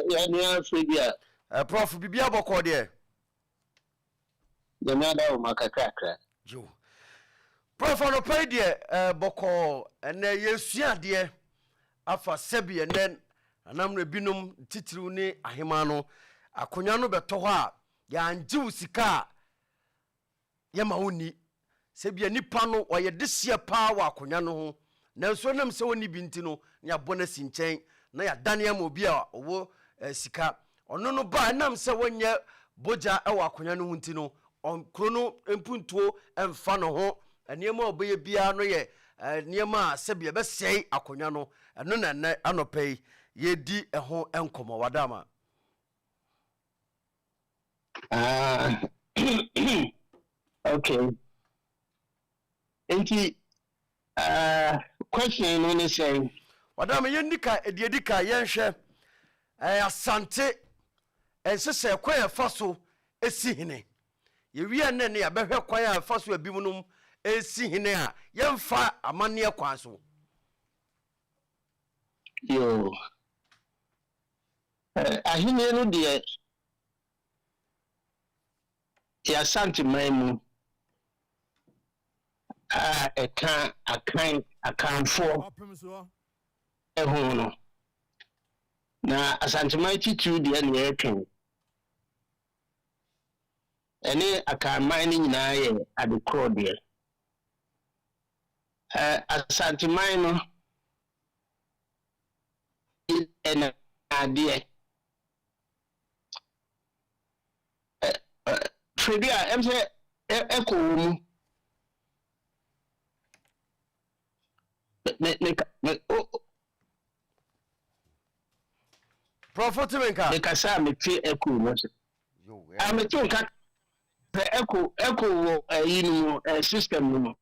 ya ni afibia prof bibia boko de ya na da o makakakra jo prof no pay de boko ene yesua de afa sebi enen anamre binom titiriw ni ahema no akonya no beto ho a ya anjiw sika yema woni sebi nipa no oye desia pa wa akonya no ho nanso nam se woni binti no ya bonus nchen na ya dane am obi a owo sika ono no ba nam se wonye boja e wa akonya no hunti no on krono empuntuo emfa no ho eniema obeye bia no ye niema sebi be sei akonya no eno na na anopai ye di eho enkomo wadama okay enti question no ne say wadama ye ndika ediedika ye nhwe asante ensese kwan afaso esi hene ye wi ene ne abehwe kwan afaso abimunum esi hene a ye mfa amane kwan so yo ahine no de ya santi maimu akanfo Opemsuo ehun no na asantimai titu de na yetwen ene akanman ni nyina ye adekro de asantimai no ena ade Fredia emse eko mu prophet menka ne kasa meti eko mu yo ameti nka eko wo yinu system no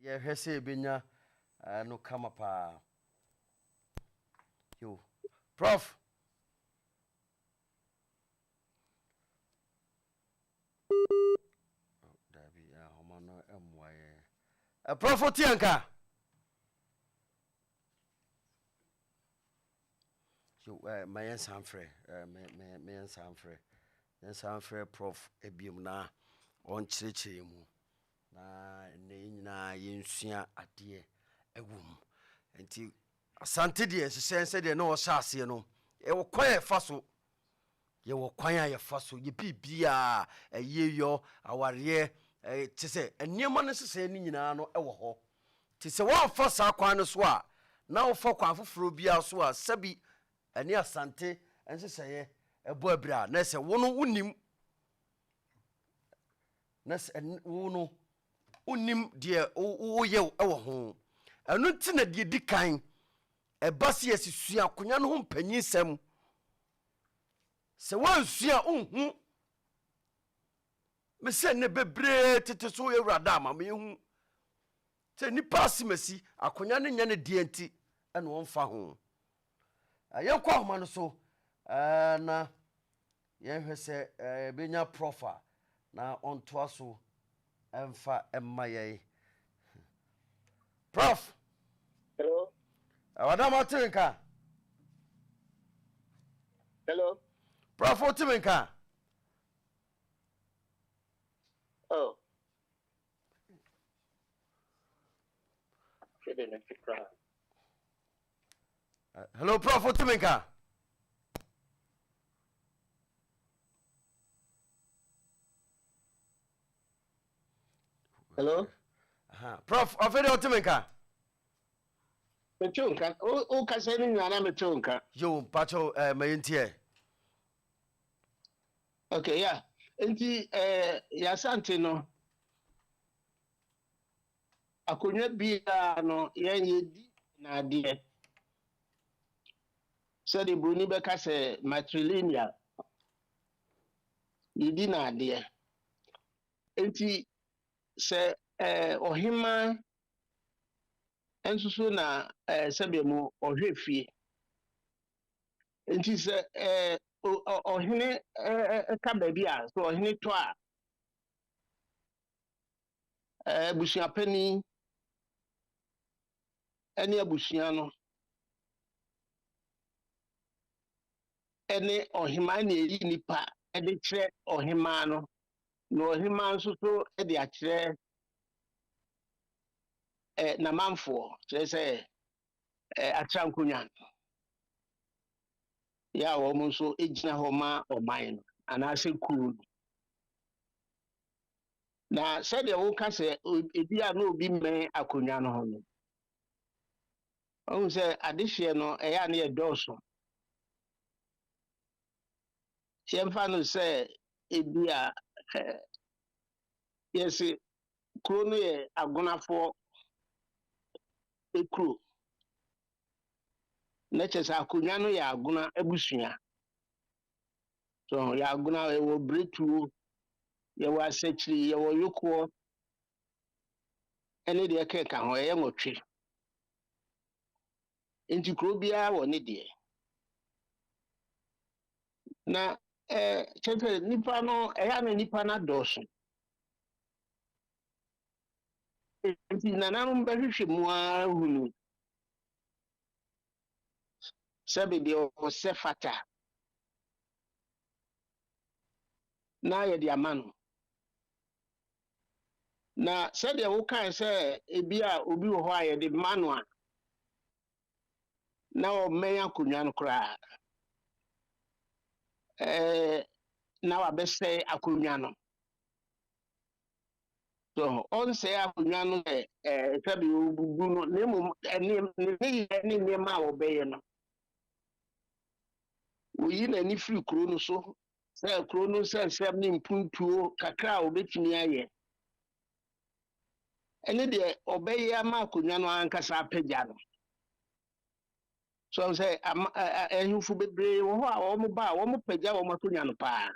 ye hwese benya no kama pa yo prof dabi homano emwaye prophet yanka yo mayen sanfre mayen sanfre prof ebiem na on chirechire mu na ne nyina yensua ade ewum enti asante de sesense de no osase no e wo kwan faso ye wo kwan ya faso ye bibia eyeyo aware tise eniema no sese ni nyina no ewo ho tise wo fa sa kwan no so a na wo fa kwan foforo bia so a sabi eni asante enseseye ebo abira na se wo no unim na se wo no unim de wo ye ewo ho enu ti na de dikan ebase yesua akonya no ho mpanyinsem se wansua unhu me se ne bebre tete so ewrada ma me hu se nipa asimasi akonya ne nya ne de anti ene won fa ho ayenkwa homa no so na yenhwese benya profa na onto aso emfa emma ye prof hello awadama tinka hello prof otiminka oh hello prof otiminka hello prof afede otiminka metunka o kasa ni nyana metunka yo pacho mayintie okay yeah enti ya sante no akonya bia no yenye di na de so de bruni be kase matrilineal yidi na de enti se ohima ensusu na sebe mu ohwefie enti se ohene ka baabi a so ohene to a busuapani ene abusua no ene ohima na eri nipa ede kire ohima no na ohima nso so ede akire na manfo kire se atrankunya ya wo mo nso ejina ho ma oman no ana se kuru na said the wo ka se ebi a na obi men akonya no ho no o se adehye no eya na ye doso yemfa no se ebi a yes kuro no ye agonafo ekuro na chese akonya no ya agona abusua so ya agona e wo bretuo ye wo asechiri ye wo yoko ene de keka ho ye nwotwe enti kuro bia wo ne de na chese nipa no eya na nipa na doso enti nananum behwehwe mu a hunu sebe de o se fata na ye de amano na sede wo kan se ebi a obi wo ho a ye de mano a na o men akonwa no kra na wa be se akonwa no so on se akonwa no sebe obugu no nemu ne ma wo be ye no oyi na ni free kuro no so se kuro no se sem ni mpuntuo kakra obetumi aye ene de obeye ama akonwa no ankasa apagya no so say ehunfu bebre wo ho a wo mo ba wo mo pagya wo mo akonwa no pa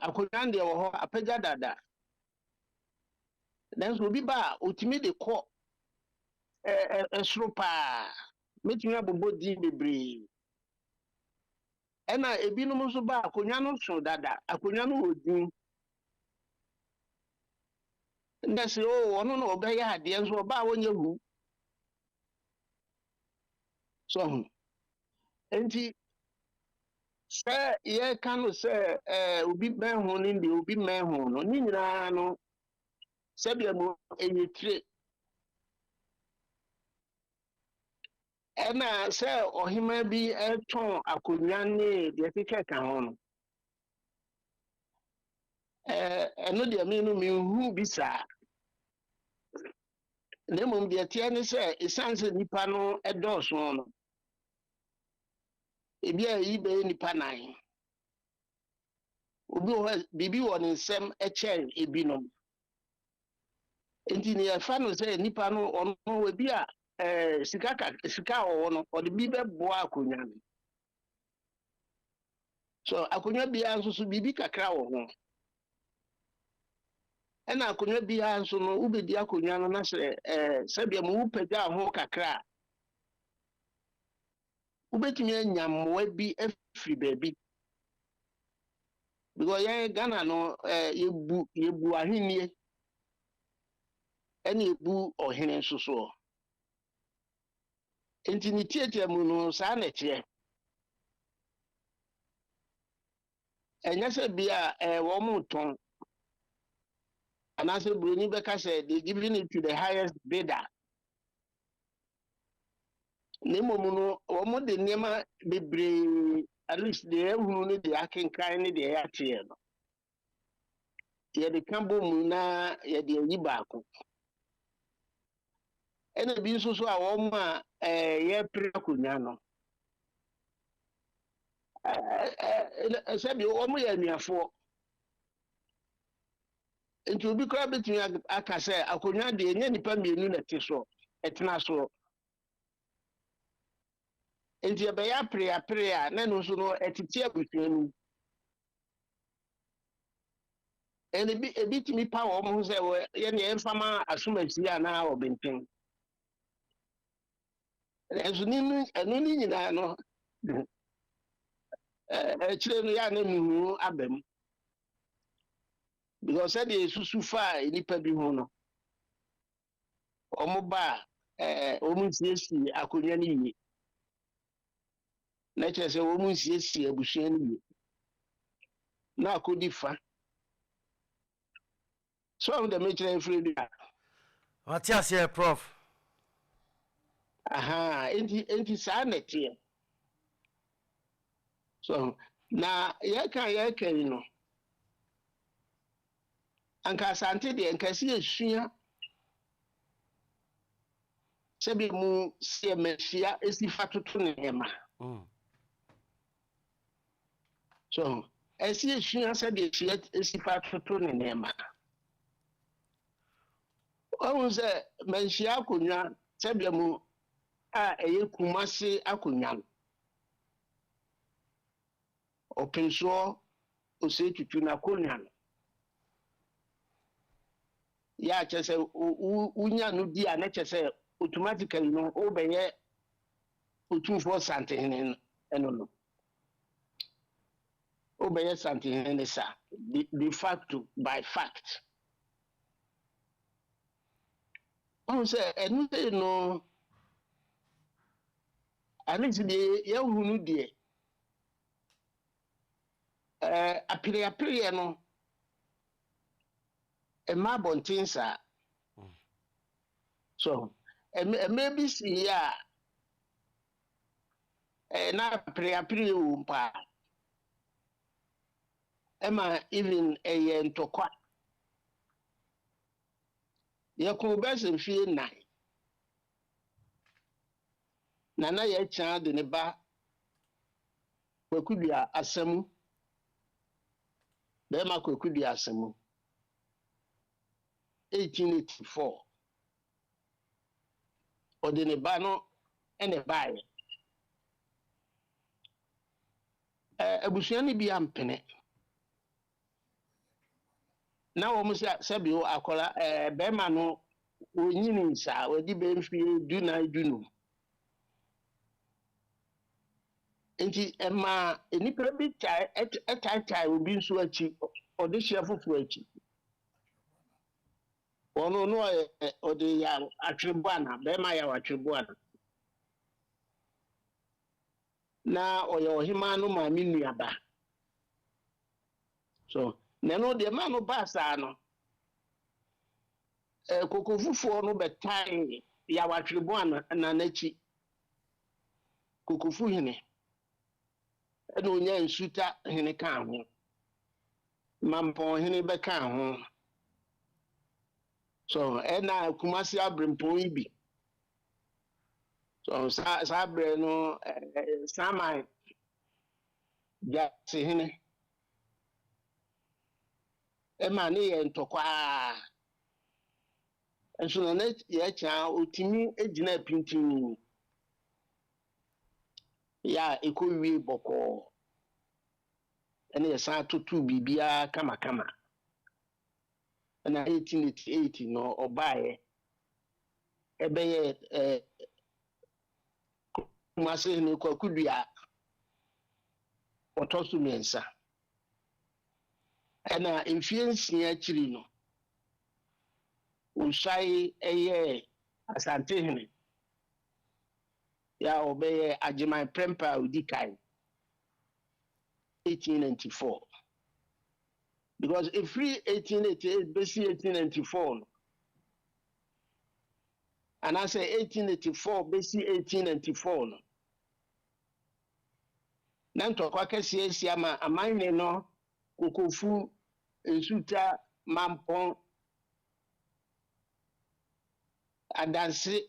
akonwa de wo ho apagya dada then so bi ba otimi de kọ esro pa metumi abobodi bebre ena ebinom nso ba akonwa no so dada akonwa no odin ndase ono no obeye ade nso ba wonye hu so enti se ye kanu se obi ben ho ni de obi men ho no ni nyina no se bia mo enyetire ena se ohima bi eton akonwa ni de keke kan ho no eno de me no me hu bi sa na mum de tie ni se esanse nipa no edoso no ebi a yi be nipa nan obi ho bibi wo ne nsem eche ebinom enti ne afa no se nipa no ono ebi a sika wo no o de bi be boa akonwa no so akonwa bia nso so bibi kakra wo ho ena akonwa bia nso no ubedi akonwa no na se bia mu pagya ho kakra ubetumi anyamwa bi afri baby because ye Ghana no yebu ahenie ene yebu ohene nso so enti ni tietia mu no sa na tie enya se bia wo mu ton anase broni be ka say they giving it to the highest bidder nemo mu no wo mu de nema bebre at least the ehunu ni de akenkan ni de ya tie no ye de kambo mu na ye de yi baako ena bi nso so a wo mu a ye pre akonya no sabi wo mu ye nuafo enti obi kra betumi aka say akonya de enye nipa mienu na te so etena so enti e be ya pre a na no so no etiti abutuanu ene bi ebitimi pa wo mo say ye ne enfama asumasi a na obenten enso ni enu ni nyina no chire no ya na muhu abam because said the susu fa nipa bi ho no omo ba omo siesi akonya ni yi na kyerɛ sɛ wɔn nsiesie abusua no yie na akɔdi fa so ɔmo dɛm kyerɛ efiri bi a wate aseɛ prof aha enti saa na ɛteɛ so na yɛka yi no anka asante deɛ nka si esua sɛbi mu sɛ mɛhyia esi fa toto ne nneɛma so esi esua sɛbi ehyia esi fa toto ne nneɛma ɔmo sɛ mɛhyia akonnwa sɛbi mu a ɛyɛ kumase akonnwa no Opemsuo ose tutu na akonnwa no ya kyerɛ sɛ wonya no di a na kyerɛ sɛ automatically no wobɛyɛ otumfoɔ santehene ɛno no wobɛyɛ santehene ne sa de facto by fact ɔno sɛ ɛno sɛ no ane si deɛ yɛhu no deɛ apereapereɛ no ɛma abɔnten saa so ɛmɛ bi si a na apereapereɛ wɔ mpa ɛma even ɛyɛ ntɔkwa yɛko bɛsɛ mfie 9 na yɛkyerɛ de ne ba kwakudua asɛm bɛma kwakudua asɛm 1884 ɔde ne ba no ɛne baeɛ abusua no bi ampene na wɔn sɛbi akɔla bɛrima no wɔnyini nsa wɔde bɛmfie 14 nti ɛma nipa bi ɛtaatae obi nso akyi ɔde hyɛ foforɔ akyi ɔno no ɔde yɛ atwereboana bɛrima yɛ atwereboana na ɔyɛ ɔhema no maame nuaba so na no deɛ ma no baa saa no koko fufuo no bɛtae yɛ atwereboana na n'akyi kokofu hene ɛna onya nsuta hene ka ho mampɔn hene bɛka ho so ɛna kumasi abrempɔn yi bi so saa abrɛ no saman gyase hene ɛma ne yɛ ntɔkwa nso na yɛkyɛ otimi gyina pintin ya ekowie bɔkɔɔ ɛna yɛsan atoto biribiara kamakama ɛna 1888 no ɔbaeɛ ɛbɛyɛ kumase ne kwakudua ɔtɔ so mmiɛnsa ɛna mfie 6 akyiri no ɔsae ɛyɛ asantehene ya ɔbɛyɛ agyeman prɛmpa a odi kan 1894 because every 1888 besi 1894 no and I say 1884 besi 1894 no na ntɔkwa kɛseɛ asi ama amanne no kokofu nsuta mampɔn adanse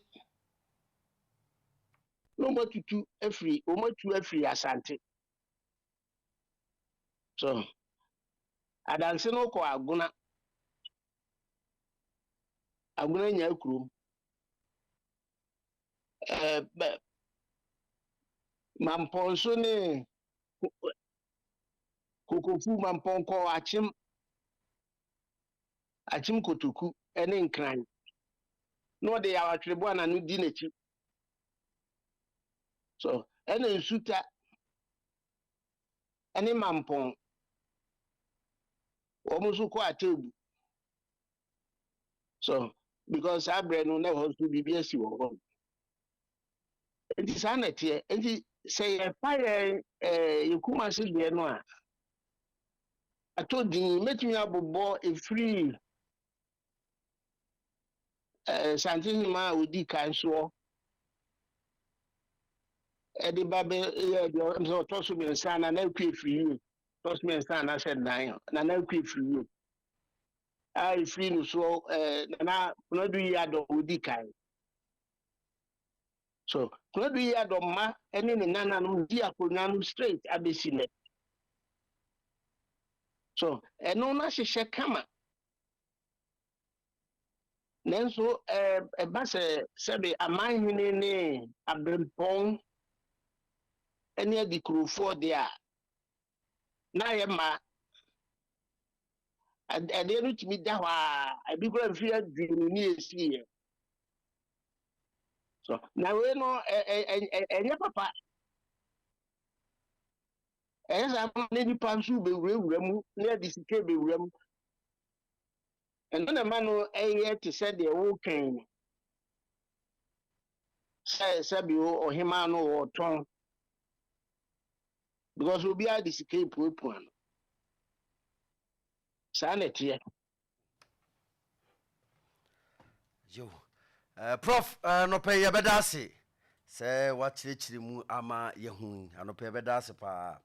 no matutu afiri asante so adanse no kɔ aguna nya kurom mampɔn so ne kokofu mampɔn kɔ akyim kotoku ɛne nkran no de ya atwereboa na no di n'akyi so ɛna nsuta ɛne mampɔn wɔn nso kɔ atebu so because abrɛ no na hɔ so biribi asi wɔ hɔ nti saa na ɛteɛ nti say a fire you come as the no I told you make me abo a free something ma odi kan so e de ba be e so to so me sana na ku free to so me sana said na ku free I free no so na no do ya do odi kan so no do ya do ma ene ne nana no di akonya no straight abesine so eno na hyehyɛ kama nanso ba sɛbe amanhene ne abrempɔn ne adikurofo de a na yɛ ma ɛdeɛ no tumi da hɔ a ebi kora mfiri aduonu ne esiiɛ so na wei no ɛnyɛ papa ɛyɛ saa ma ne nipa nso bewurawura mu ne yɛde sika bewura mu ɛno na ma no ɛyɛ te sɛ deɛ wɔretwɛn no sɛbi ɔhema no wɔtɔn because obiara de sika epuapua no saa na ɛteɛ. yo prof anɔpɛ yɛbɛda ase sɛ wakyerɛkyerɛ mu ama yɛhu anɔpɛ yɛbɛda ase paa